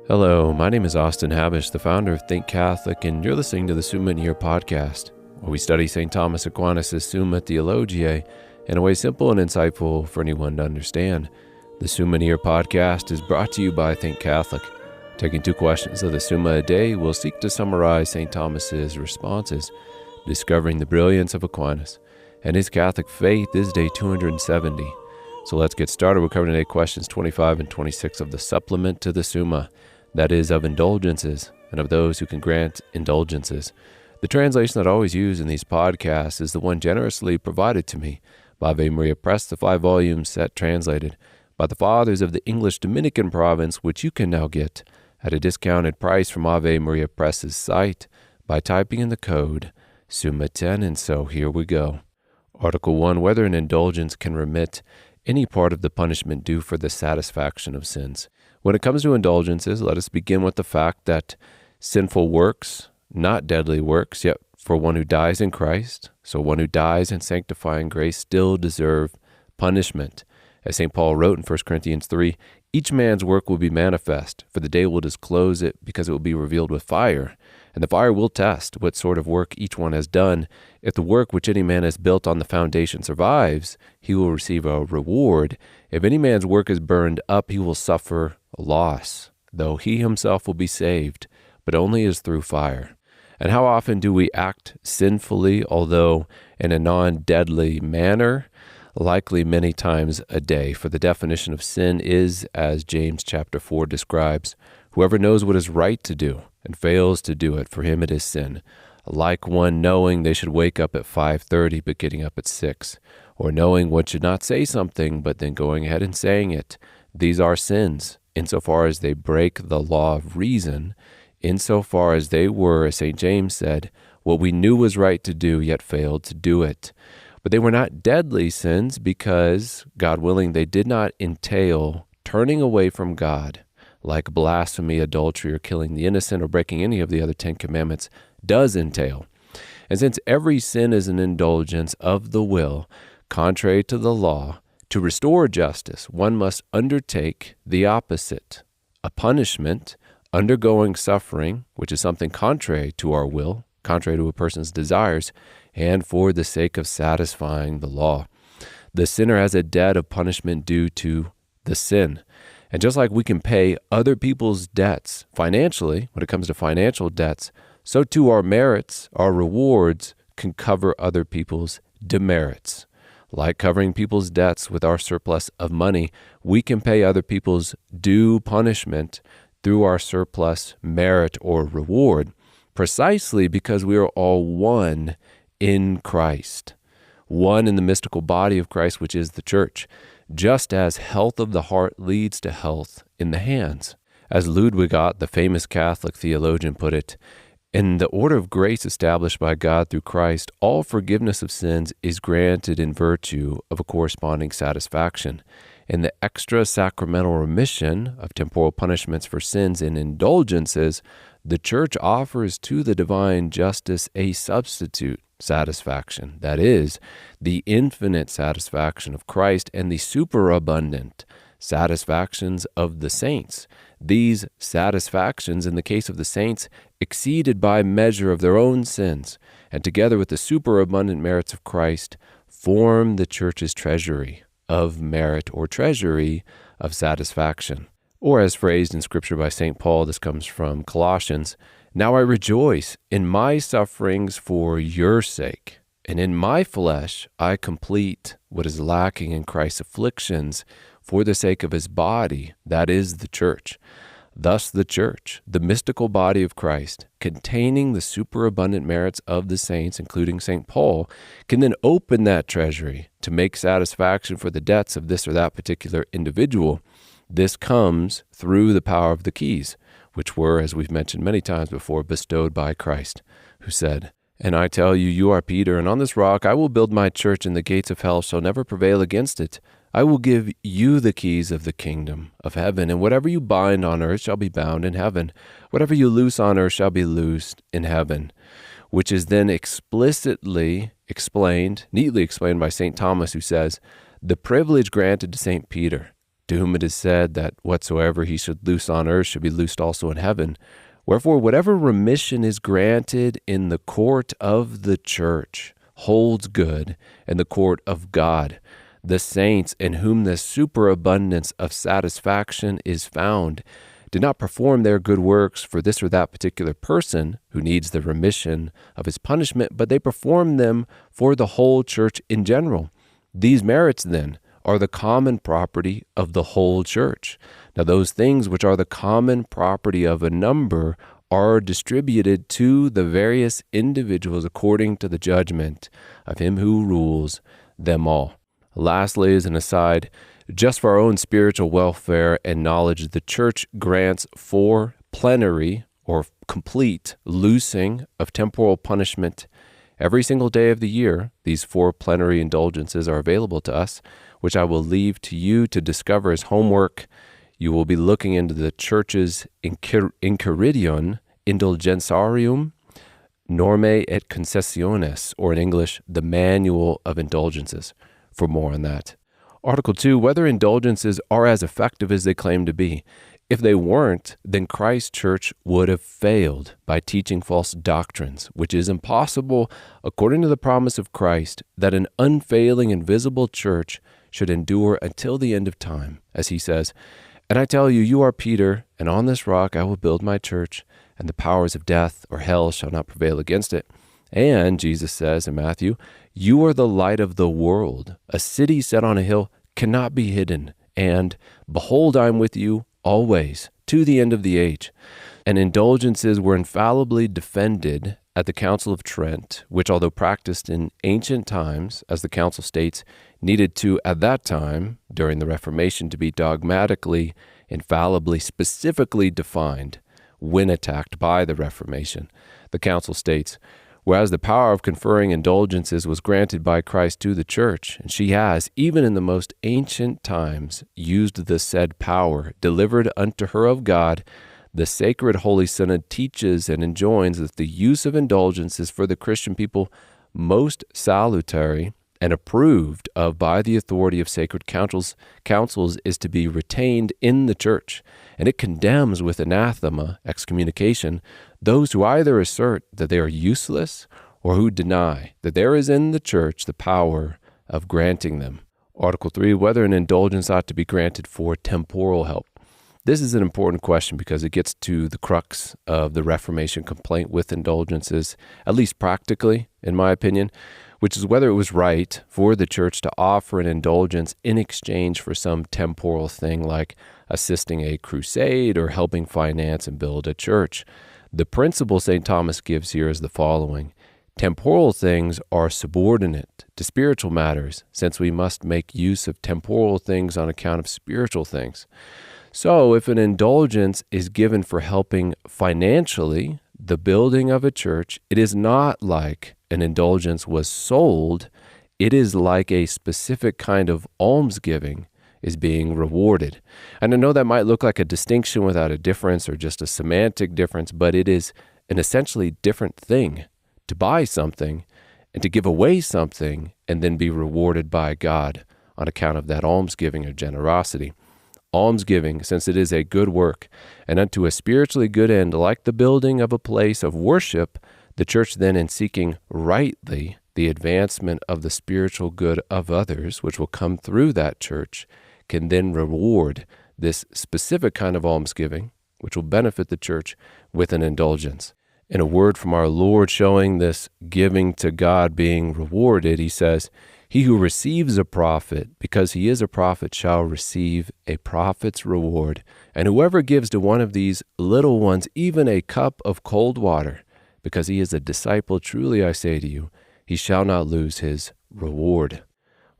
Hello, my name is Austin Habish, the founder of Think Catholic, and you're listening to the Summa in a Year podcast, where we study St. Thomas Aquinas' Summa Theologiae in a way simple and insightful for anyone to understand. The Summa in a Year podcast is brought to you by Think Catholic. Taking 2 questions of the Summa a day, we'll seek to summarize St. Thomas's responses, discovering the brilliance of Aquinas and his Catholic faith. Is day 270. So let's get started. We're covering today questions 25 and 26 of the supplement to the Summa. That is, of indulgences, and of those who can grant indulgences. The translation that I always use in these podcasts is the one generously provided to me by Ave Maria Press, the 5-volume set translated by the Fathers of the English Dominican province, which you can now get at a discounted price from Ave Maria Press's site by typing in the code SUMMA10, and so here we go. Article 1, whether an indulgence can remit any part of the punishment due for the satisfaction of sins. When it comes to indulgences, let us begin with the fact that sinful works, not deadly works, yet for one who dies in Christ, so one who dies in sanctifying grace, still deserve punishment. As St. Paul wrote in 1 Corinthians 3, each man's work will be manifest, for the day will disclose it, because it will be revealed with fire. And the fire will test what sort of work each one has done. If the work which any man has built on the foundation survives, he will receive a reward. If any man's work is burned up, he will suffer a loss, though he himself will be saved, but only as through fire. And how often do we act sinfully, although in a non-deadly manner? Likely many times a day, for the definition of sin is, as James chapter 4 describes, whoever knows what is right to do and fails to do it, for him it is sin. Like one knowing they should wake up at 5:30 but getting up at 6, or knowing one should not say something but then going ahead and saying it. These are sins, insofar as they break the law of reason, insofar as they were, as St. James said, what we knew was right to do, yet failed to do it. But they were not deadly sins because, God willing, they did not entail turning away from God, like blasphemy, adultery, or killing the innocent, or breaking any of the other 10 commandments does entail. And since every sin is an indulgence of the will, contrary to the law, to restore justice, one must undertake the opposite, a punishment, undergoing suffering, which is something contrary to our will, contrary to a person's desires, and for the sake of satisfying the law. The sinner has a debt of punishment due to the sin. And just like we can pay other people's debts financially, when it comes to financial debts, so too our merits, our rewards, can cover other people's demerits. Like covering people's debts with our surplus of money, we can pay other people's due punishment through our surplus merit or reward, precisely because we are all one in Christ, one in the mystical body of Christ, which is the church, just as health of the heart leads to health in the hands. As Ludwig Ott, the famous Catholic theologian, put it, in the order of grace established by God through Christ, all forgiveness of sins is granted in virtue of a corresponding satisfaction. In the extra sacramental remission of temporal punishments for sins and indulgences, the Church offers to the divine justice a substitute satisfaction, that is, the infinite satisfaction of Christ and the superabundant satisfactions of the saints. These satisfactions, in the case of the saints, exceeded by measure of their own sins, and together with the superabundant merits of Christ, form the Church's treasury of merit, or treasury of satisfaction. Or as phrased in Scripture by St. Paul, this comes from Colossians, now I rejoice in my sufferings for your sake, and in my flesh I complete what is lacking in Christ's afflictions for the sake of his body, that is the church. Thus the church, the mystical body of Christ, containing the superabundant merits of the saints, including St. Paul, can then open that treasury to make satisfaction for the debts of this or that particular individual. This comes through the power of the keys, which were, as we've mentioned many times before, bestowed by Christ, who said, and I tell you, you are Peter, and on this rock I will build my church, and the gates of hell shall never prevail against it. I will give you the keys of the kingdom of heaven, and whatever you bind on earth shall be bound in heaven. Whatever you loose on earth shall be loosed in heaven. Which is then explicitly explained, neatly explained by St. Thomas, who says, the privilege granted to St. Peter to whom it is said that whatsoever he should loose on earth should be loosed also in heaven. Wherefore, whatever remission is granted in the court of the church holds good in the court of God. The saints in whom the superabundance of satisfaction is found did not perform their good works for this or that particular person who needs the remission of his punishment, but they performed them for the whole church in general. These merits, then, are the common property of the whole church. Now, those things which are the common property of a number are distributed to the various individuals according to the judgment of him who rules them all. Lastly, as an aside, just for our own spiritual welfare and knowledge, the church grants for plenary or complete loosing of temporal punishment every single day of the year. These 4 plenary indulgences are available to us, which I will leave to you to discover as homework. You will be looking into the church's Enchiridion Indulgentiarum Normae et Concessiones, or in English, the Manual of Indulgences, for more on that. Article 2, whether indulgences are as effective as they claim to be. If they weren't, then Christ's church would have failed by teaching false doctrines, which is impossible according to the promise of Christ that an unfailing and visible church should endure until the end of time. As he says, "And I tell you, you are Peter, and on this rock I will build my church, and the powers of death or hell shall not prevail against it." And Jesus says in Matthew, "You are the light of the world. A city set on a hill cannot be hidden. And behold, I am with you always to the end of the age." And indulgences were infallibly defended at the Council of Trent, which, although practiced in ancient times, as the council states, needed to, at that time, during the Reformation, to be dogmatically, infallibly, specifically defined when attacked by the Reformation. The council states, "Whereas the power of conferring indulgences was granted by Christ to the church, and she has, even in the most ancient times, used the said power, delivered unto her of God, the sacred Holy Synod teaches and enjoins that the use of indulgences for the Christian people most salutary and approved of by the authority of sacred councils is to be retained in the church, and it condemns with anathema, excommunication, those who either assert that they are useless or who deny that there is in the church the power of granting them." Article 3, whether an indulgence ought to be granted for temporal help. This is an important question because it gets to the crux of the Reformation complaint with indulgences, at least practically, in my opinion, which is whether it was right for the church to offer an indulgence in exchange for some temporal thing like assisting a crusade or helping finance and build a church. The principle St. Thomas gives here is the following: temporal things are subordinate to spiritual matters, since we must make use of temporal things on account of spiritual things. So if an indulgence is given for helping financially the building of a church, it is not like an indulgence was sold. It is like a specific kind of almsgiving is being rewarded. And I know that might look like a distinction without a difference or just a semantic difference, but it is an essentially different thing to buy something and to give away something and then be rewarded by God on account of that almsgiving or generosity. Almsgiving, since it is a good work and unto a spiritually good end, like the building of a place of worship, the church then, in seeking rightly the advancement of the spiritual good of others, which will come through that church, can then reward this specific kind of almsgiving, which will benefit the church with an indulgence. In a word from our Lord showing this giving to God being rewarded, he says, "He who receives a prophet, because he is a prophet, shall receive a prophet's reward. And whoever gives to one of these little ones even a cup of cold water, because he is a disciple, truly I say to you, he shall not lose his reward."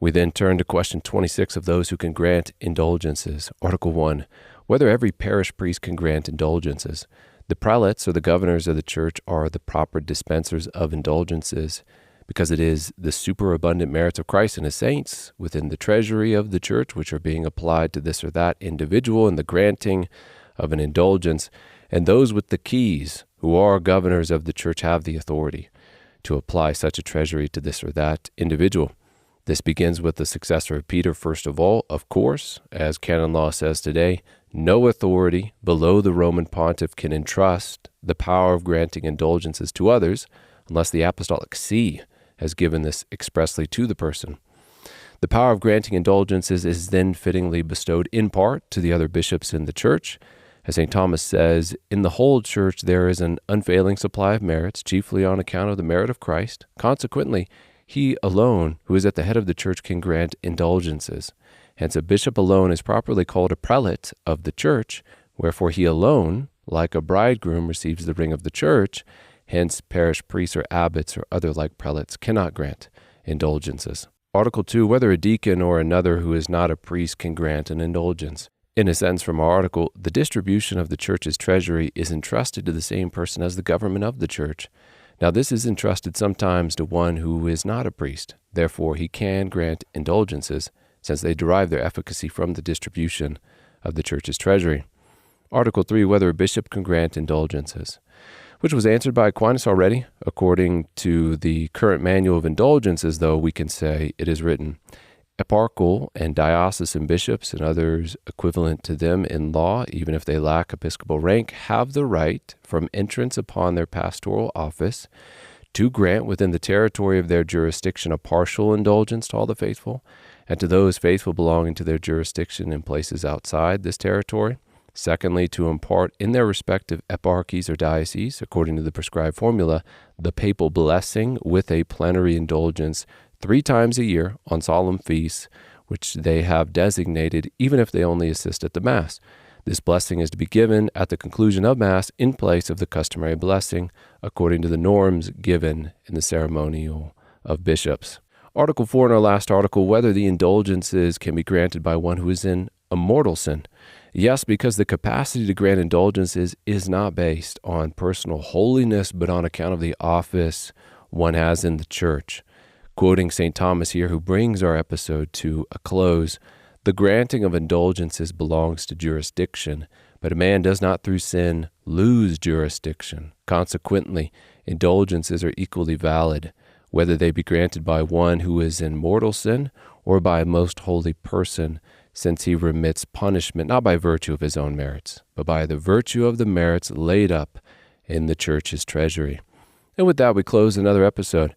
We then turn to question 26 of those who can grant indulgences. Article 1, whether every parish priest can grant indulgences. The prelates, or the governors of the church, are the proper dispensers of indulgences, because it is the superabundant merits of Christ and his saints within the treasury of the church which are being applied to this or that individual in the granting of an indulgence, and those with the keys, who are governors of the church, have the authority to apply such a treasury to this or that individual. This begins with the successor of Peter, first of all. Of course, as canon law says today, no authority below the Roman pontiff can entrust the power of granting indulgences to others unless the apostolic see has given this expressly to the person. The power of granting indulgences is then fittingly bestowed in part to the other bishops in the church. As St. Thomas says, in the whole church there is an unfailing supply of merits, chiefly on account of the merit of Christ. Consequently, he alone, who is at the head of the church, can grant indulgences. Hence, a bishop alone is properly called a prelate of the church, wherefore he alone, like a bridegroom, receives the ring of the church. Hence, parish priests or abbots or other like prelates cannot grant indulgences. Article 2, whether a deacon or another who is not a priest can grant an indulgence. In a sense from our article, the distribution of the church's treasury is entrusted to the same person as the government of the church. Now, this is entrusted sometimes to one who is not a priest. Therefore, he can grant indulgences, since they derive their efficacy from the distribution of the church's treasury. Article 3, whether a bishop can grant indulgences, which was answered by Aquinas already. According to the current manual of indulgences, though, we can say it is written, eparchal and diocesan bishops and others equivalent to them in law, even if they lack episcopal rank, have the right, from entrance upon their pastoral office, to grant within the territory of their jurisdiction a partial indulgence to all the faithful, and to those faithful belonging to their jurisdiction in places outside this territory. Secondly, to impart in their respective eparchies or dioceses, according to the prescribed formula, the papal blessing with a plenary indulgence 3 times a year on solemn feasts, which they have designated, even if they only assist at the Mass. This blessing is to be given at the conclusion of Mass in place of the customary blessing, according to the norms given in the ceremonial of bishops. Article 4 in our last article, whether the indulgences can be granted by one who is in a mortal sin. Yes, because the capacity to grant indulgences is not based on personal holiness, but on account of the office one has in the church. Quoting St. Thomas here, who brings our episode to a close, the granting of indulgences belongs to jurisdiction, but a man does not through sin lose jurisdiction. Consequently, indulgences are equally valid, whether they be granted by one who is in mortal sin or by a most holy person, since he remits punishment not by virtue of his own merits, but by the virtue of the merits laid up in the church's treasury. And with that, we close another episode.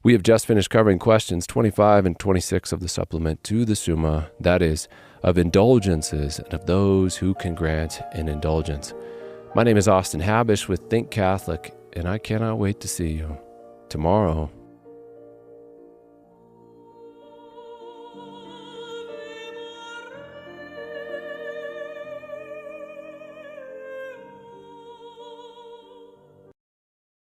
We have just finished covering questions 25 and 26 of the supplement to the Summa, that is, of indulgences and of those who can grant an indulgence. My name is Austin Habish with Think Catholic, and I cannot wait to see you tomorrow.